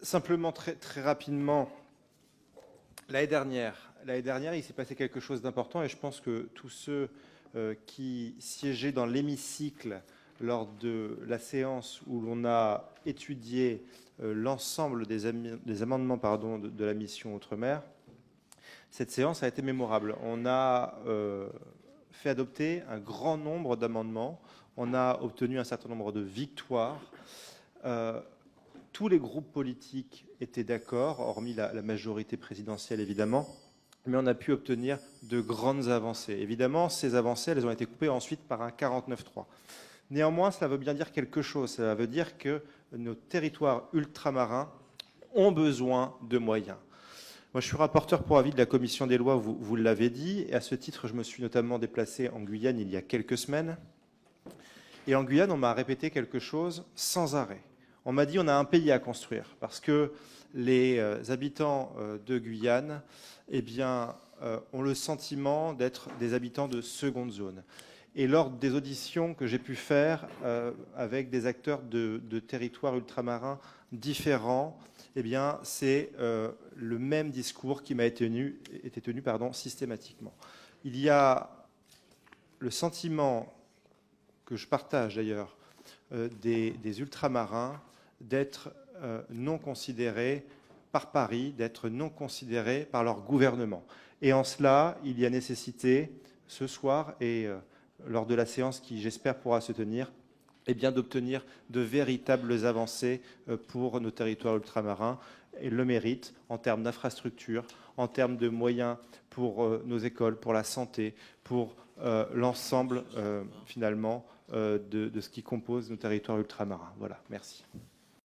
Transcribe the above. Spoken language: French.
Simplement, très rapidement, l'année dernière, il s'est passé quelque chose d'important et je pense que tous ceux qui siégeaient dans l'hémicycle lors de la séance où l'on a étudié l'ensemble des amendements de la mission Outre-mer, cette séance a été mémorable. On a fait adopter un grand nombre d'amendements, on a obtenu un certain nombre de victoires. Euh, Tous les groupes politiques étaient d'accord, hormis la majorité présidentielle évidemment, mais on a pu obtenir de grandes avancées. Évidemment, ces avancées, elles ont été coupées ensuite par un 49-3. Néanmoins, cela veut bien dire quelque chose. Cela veut dire que nos territoires ultramarins ont besoin de moyens. Moi, je suis rapporteur pour avis de la commission des lois, vous l'avez dit, et à ce titre, je me suis notamment déplacé en Guyane il y a quelques semaines. Et en Guyane, on m'a répété quelque chose sans arrêt. On m'a dit on a un pays à construire parce que les habitants de Guyane eh bien, ont le sentiment d'être des habitants de seconde zone. Et lors des auditions que j'ai pu faire avec des acteurs de territoires ultramarins différents, eh bien, c'est le même discours qui m'a été tenu systématiquement. Il y a le sentiment que je partage d'ailleurs, des ultramarins d'être non considérés par Paris, d'être non considérés par leur gouvernement. Et en cela, il y a nécessité, ce soir et lors de la séance qui, j'espère, pourra se tenir, eh bien, d'obtenir de véritables avancées pour nos territoires ultramarins et le mérite en termes d'infrastructures, en termes de moyens pour nos écoles, pour la santé, pour l'ensemble finalement de ce qui compose nos territoires ultramarins. Voilà, merci.